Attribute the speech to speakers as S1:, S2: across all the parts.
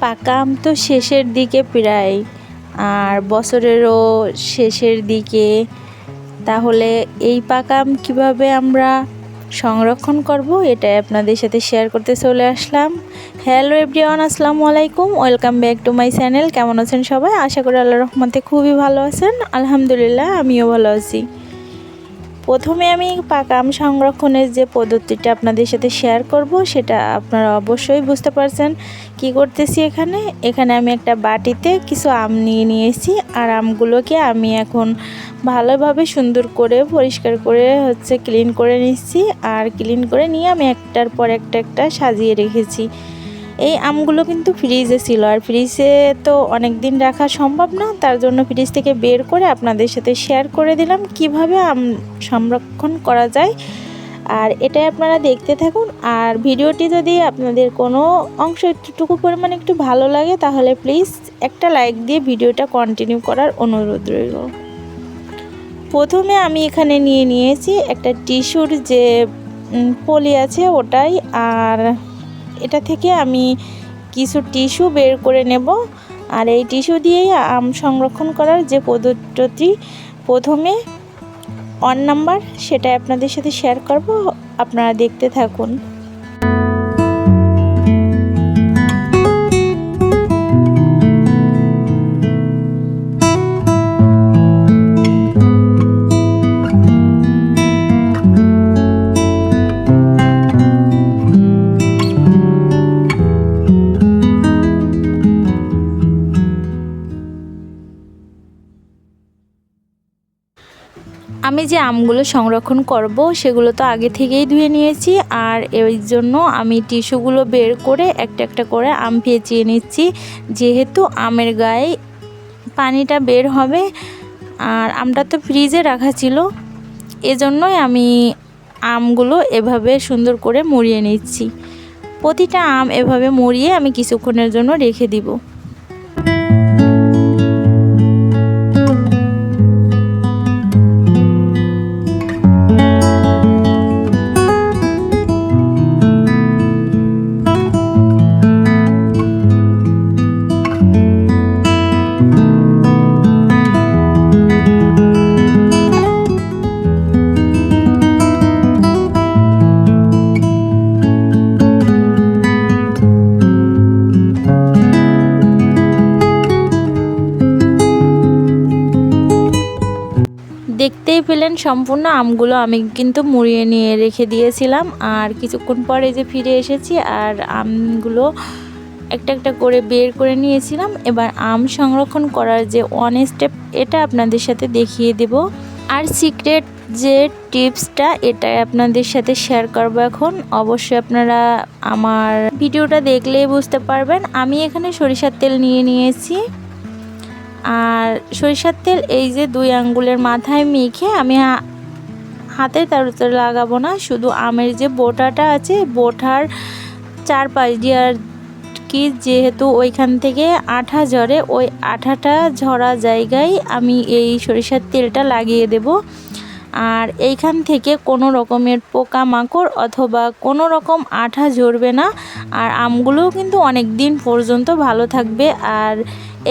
S1: পাকা আম তো শেষের দিকে প্রায়, আর বছরেরও শেষের দিকে। তাহলে এই পাকা আম কীভাবে আমরা সংরক্ষণ করব এটাই আপনাদের সাথে শেয়ার করতে চলে আসলাম। হ্যালো এভরিওয়ান, আসসালামু আলাইকুম, welcome back to my channel. কেমন আছেন সবাই? আশা করি আল্লাহর রহমতে খুবই ভালো আছেন। আলহামদুলিল্লাহ, আমিও ভালো আছি। প্রথমে আমি পাকা আম সংরক্ষণের যে পদ্ধতিটা আপনাদের সাথে শেয়ার করব সেটা আপনারা অবশ্যই বুঝতে পারছেন কি করতেছি। এখানে আমি একটা বাটিতে কিছু আম নিয়েছি, আর আমগুলোকে আমি এখন ভালোভাবে সুন্দর করে পরিষ্কার করে ক্লিন করে নিচ্ছি। আর ক্লিন করে নিয়ে আমি একটার পর একটা সাজিয়ে রেখেছি। এই আমগুলো কিন্তু ফ্রিজে ছিল, আর ফ্রিজে তো অনেক দিন রাখা সম্ভব না, তার জন্য ফ্রিজ থেকে বের করে আপনাদের সাথে শেয়ার করে দিলাম কিভাবে আম সংরক্ষণ করা যায়। আর এটাই আপনারা দেখতে থাকুন। আর ভিডিওটি যদি আপনাদের কোনো অংশ একটুটুকু পরিমাণে একটু ভালো লাগে তাহলে প্লিজ একটা লাইক দিয়ে ভিডিওটা কন্টিনিউ করার অনুরোধ রইল। প্রথমে আমি এখানে নিয়েছি একটা টিস্যুর যে পলি আছে ওটাই, আর এটা থেকে আমি কিছু টিস্যু বের করে নেব। আর এই টিস্যু দিয়েই আম সংরক্ষণ করার যে পদ্ধতি প্রথমে 1 নাম্বার সেটা আপনাদের সাথে শেয়ার করব, আপনারা দেখতে থাকুন। আমি যে আমগুলো সংরক্ষণ করব সেগুলো তো আগে থেকেই ধুয়ে নিয়েছি, আর এই জন্য আমি টিস্যুগুলো বের করে একটা করে আম পেঁচিয়ে নিচ্ছি, যেহেতু আমের গায়ে পানিটা বের হবে। আর আমটা তো ফ্রিজে রাখা ছিল, এজন্যই আমি আমগুলো এভাবে সুন্দর করে মুড়িয়ে নিচ্ছি। প্রতিটা আম এভাবে মুড়িয়ে আমি কিছুক্ষণের জন্য রেখে দিব। দেখতেই পেলেন সম্পূর্ণ আমগুলো আমি কিন্তু মুড়িয়ে নিয়ে রেখে দিয়েছিলাম। আর কিছুক্ষণ পরে যে ফিরে এসেছি, আর আমগুলো একটা করে বের করে নিয়েছিলাম। এবার আম সংরক্ষণ করার যে 1 স্টেপ এটা আপনাদের সাথে দেখিয়ে দেব। আর সিক্রেট যে টিপসটা এটাই আপনাদের সাথে শেয়ার করব এখন। অবশ্যই আপনারা আমার ভিডিওটা দেখলেই বুঝতে পারবেন। আমি এখানে সরিষার তেল নিয়েছি, আর সরিষার তেল এই যে 2 আঙ্গুলের মাথায় মেখে আমি হাতে তার লাগাবো না, শুধু আমের যে বোটাটা আছে বোটার চারপাশ দিয়ে, আর কি যেহেতু ওইখান থেকে আঠা ঝরে, ওই আঠাটা ঝরা জায়গায় আমি এই সরিষার তেলটা লাগিয়ে দেব। আর এইখান থেকে কোনো রকমের পোকামাকড় অথবা কোনো রকম আঠা ঝরবে না, আর আমগুলোও কিন্তু অনেক দিন পর্যন্ত ভালো থাকবে। আর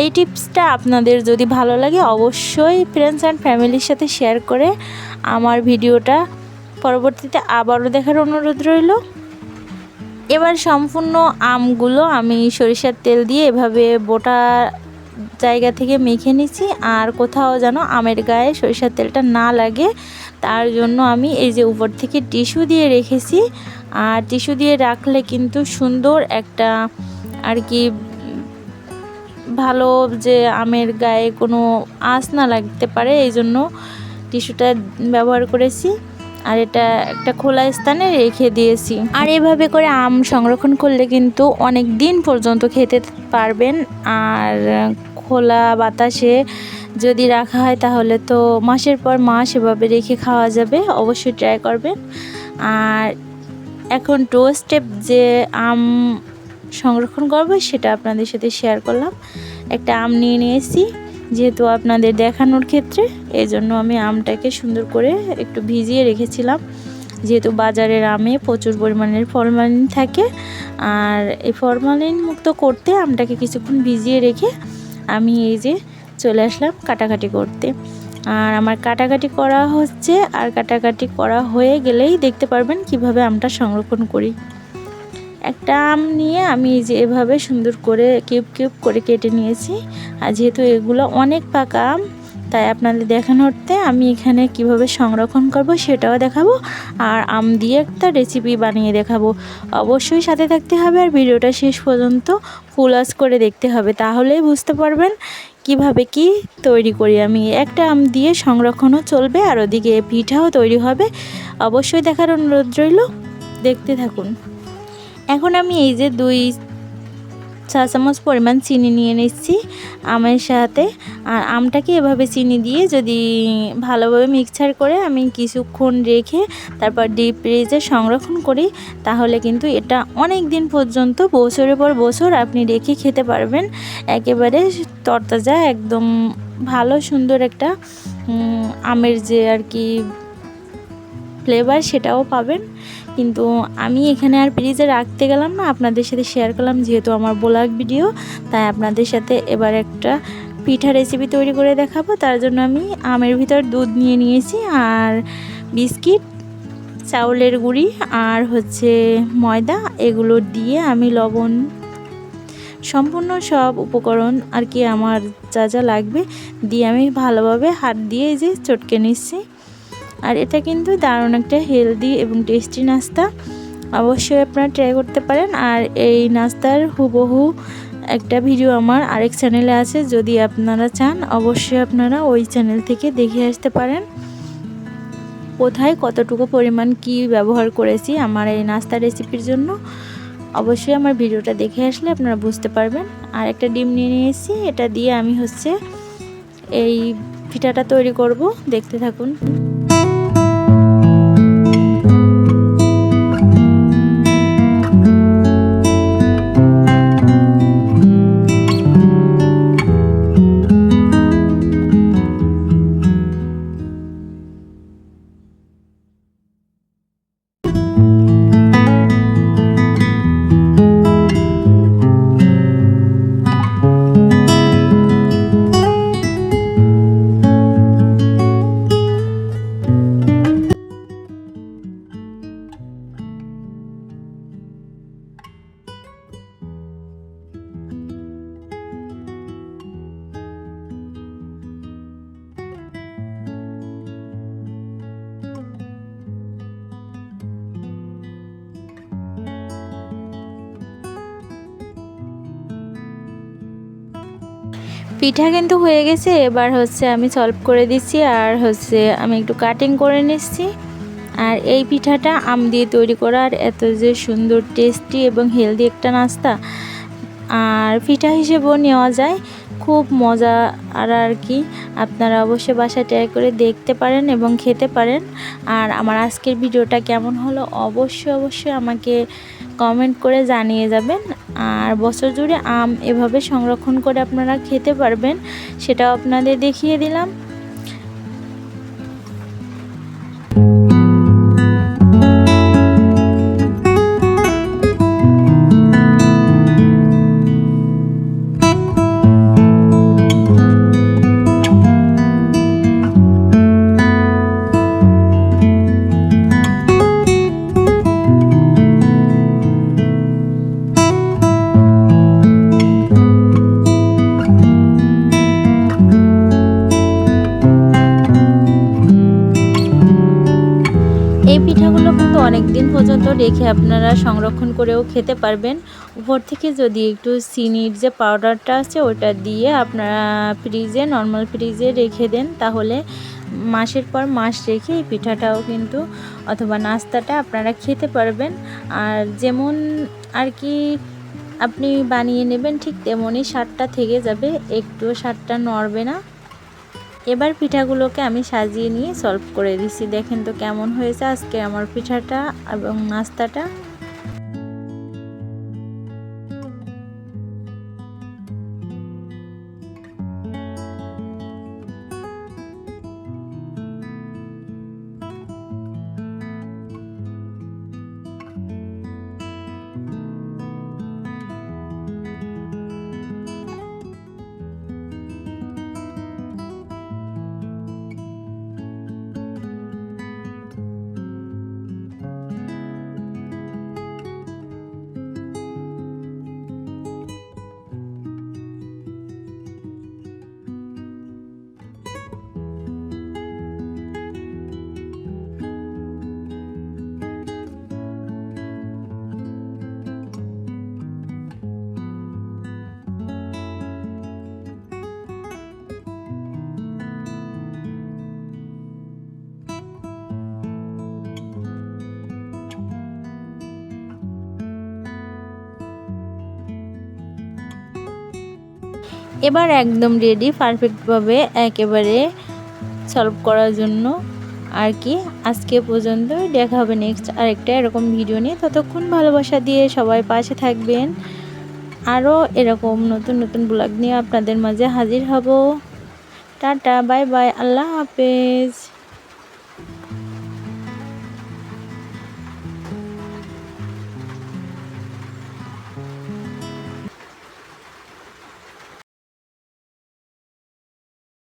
S1: এই টিপসটা আপনাদের যদি ভালো লাগে অবশ্যই ফ্রেন্ডস অ্যান্ড ফ্যামিলির সাথে শেয়ার করে আমার ভিডিওটা পরবর্তীতে আবারও দেখার অনুরোধ রইল। এবার সম্পূর্ণ আমগুলো আমি সরিষার তেল দিয়ে এভাবে বোটা জায়গা থেকে মেখে নিচ্ছি, আর কোথাও যেন আমের গায়ে সরিষার তেলটা না লাগে তার জন্য আমি এই যে উপর থেকে টিস্যু দিয়ে রেখেছি। আর টিস্যু দিয়ে রাখলে কিন্তু সুন্দর একটা আর কি ভালো যে আমের গায়ে কোনো আঁচ না লাগতে পারে, এই জন্য টিস্যুটা ব্যবহার করেছি। আর এটা একটা খোলা স্থানে রেখে দিয়েছি। আর এভাবে করে আম সংরক্ষণ করলে কিন্তু অনেক দিন পর্যন্ত খেতে পারবেন। আর খোলা বাতাসে যদি রাখা হয় তাহলে তো মাসের পর মাস এভাবে রেখে খাওয়া যাবে। অবশ্যই ট্রাই করবেন। আর এখন 2 স্টেপ যে আম সংরক্ষণ করব সেটা আপনাদের সাথে শেয়ার করলাম। একটা আম নিয়েছি, যেহেতু আপনাদের দেখানোর ক্ষেত্রে, এই জন্য আমি আমটাকে সুন্দর করে একটু ভিজিয়ে রেখেছিলাম, যেহেতু বাজারের আমে প্রচুর পরিমাণের ফরমালিন থাকে। আর এই ফরমালিন মুক্ত করতে আমটাকে কিছুক্ষণ ভিজিয়ে রেখে আমি এই যে চলে আসলাম কাটাকাটি করতে। আর আমার কাটাকাটি করা হচ্ছে, আর কাটাকাটি করা হয়ে গেলেই দেখতে পারবেন কিভাবে আমটা সংরক্ষণ করি। একটা আম নিয়ে আমি এই যে এভাবে সুন্দর করে কিউব কিউব করে কেটে নিয়েছি। আর যেহেতু এগুলো অনেক পাকা আম, তাই আপনাদের দেখানোতে আমি এখানে কিভাবে সংরক্ষণ করব সেটাও দেখাবো, আর আম দিয়ে একটা রেসিপি বানিয়ে দেখাবো। অবশ্যই সাথে থাকতে হবে আর ভিডিওটা শেষ পর্যন্ত ফুল ওয়াচ করে দেখতে হবে, তাহলেই বুঝতে পারবেন কিভাবে কি তৈরি করি আমি। একটা আম দিয়ে সংরক্ষণও চলবে আর ওদিকে পিঠাও তৈরি হবে। অবশ্যই দেখার অনুরোধ রইল, দেখতে থাকুন। এখন আমি এই যে 2 চা চামচ পরিমাণ চিনি নিয়ে নিচ্ছি আমের সাথে। আর আমটাকে এভাবে চিনি দিয়ে যদি ভালোভাবে মিক্সচার করে আমি কিছুক্ষণ রেখে তারপর ডিপ ফ্রিজে সংরক্ষণ করি, তাহলে কিন্তু এটা অনেক দিন পর্যন্ত বছরের পর বছর আপনি রেখে খেতে পারবেন। একেবারে তরতাজা একদম ভালো সুন্দর একটা আমের যে আর কি ফ্লেভার সেটাও পাবেন। কিন্তু আমি এখানে আর ফ্রিজে রাখতে গেলাম না, আপনাদের সাথে শেয়ার করলাম যেহেতু আমার ব্লগ ভিডিও, তাই আপনাদের সাথে এবার একটা পিঠা রেসিপি তৈরি করে দেখাবো। তার জন্য আমি আমের ভিতর দুধ নিয়ে নিয়েছি, আর বিস্কিট, চাউলের গুঁড়ি আর হচ্ছে ময়দা, এগুলো দিয়ে আমি লবণ, সম্পূর্ণ সব উপকরণ আর কি আমার যা যা লাগবে দিয়ে আমি ভালোভাবে হাত দিয়ে যে চটকে নিচ্ছি। আর এটা কিন্তু দারুণ একটা হেলদি এবং টেস্টি নাস্তা, অবশ্যই আপনারা ট্রাই করতে পারেন। আর এই নাস্তার হুবহু একটা ভিডিও আমার আরেক চ্যানেলে আছে, যদি আপনারা চান অবশ্যই আপনারা ওই চ্যানেল থেকে দেখে আসতে পারেন কোথায় কতটুকু পরিমাণ কি ব্যবহার করেছি আমার এই নাস্তা রেসিপির জন্য। অবশ্যই আমার ভিডিওটা দেখে আসলে আপনারা বুঝতে পারবেন। আর একটা ডিম নিয়ে নিয়েছি, এটা দিয়ে আমি হচ্ছে এই পিঠাটা তৈরি করব, দেখতে থাকুন। পিঠা কিন্তু হয়ে গেছে, এবার হচ্ছে আমি সলভ করে দিচ্ছি আর হচ্ছে আমি একটু কাটিং করে নিচ্ছি। আর এই পিঠাটা আম দিয়ে তৈরি করার এত যে সুন্দর টেস্টি এবং হেলদি একটা নাস্তা, আর পিঠা হিসেবেও নেওয়া যায়, খুব মজা। আর কি আপনারা অবশ্যই বাসায় ট্রাই করে দেখতে পারেন এবং খেতে পারেন। আর আমার আজকের ভিডিওটা কেমন হলো অবশ্যই আমাকে কমেন্ট করে জানিয়ে যাবেন। আর বছর জুড়ে আম এভাবে সংরক্ষণ করে আপনারা খেতে পারবেন, সেটাও আপনাদের দেখিয়ে দিলাম। এই পিঠাগুলো কিন্তু অনেক দিন পর্যন্ত রেখে আপনারা সংরক্ষণ করেও খেতে পারবেন। উপর থেকে যদি একটু চিনির যে পাউডারটা আছে ওটা দিয়ে আপনারা ফ্রিজে, নর্মাল ফ্রিজে রেখে দেন, তাহলে মাসের পর মাস রেখে এই পিঠাটাও কিন্তু অথবা নাস্তাটা আপনারা খেতে পারবেন। আর যেমন আর কি আপনি বানিয়ে নেবেন ঠিক তেমনই স্বাদটা থেকে যাবে, একটুও স্বাদটা নড়বে না। এবার পিঠাগুলোকে আমি সাজিয়ে নিয়ে সলভ করে দিচ্ছি। দেখেন তো কেমন হয়েছে আজকে আমার পিঠাটা এবং নাস্তাটা। এবার একদম রেডি পারফেক্টভাবে একেবারে সলভ করার জন্য আর কি। আজকে পর্যন্ত, দেখা হবে নেক্সট আরেকটা এরকম ভিডিও নিয়ে। ততক্ষণ ভালোবাসা দিয়ে সবাই পাশে থাকবেন। আরও এরকম নতুন নতুন ব্লগ নিয়ে আপনাদের মাঝে হাজির হব। টাটা, বাই বাই, আল্লাহ হাফেজ।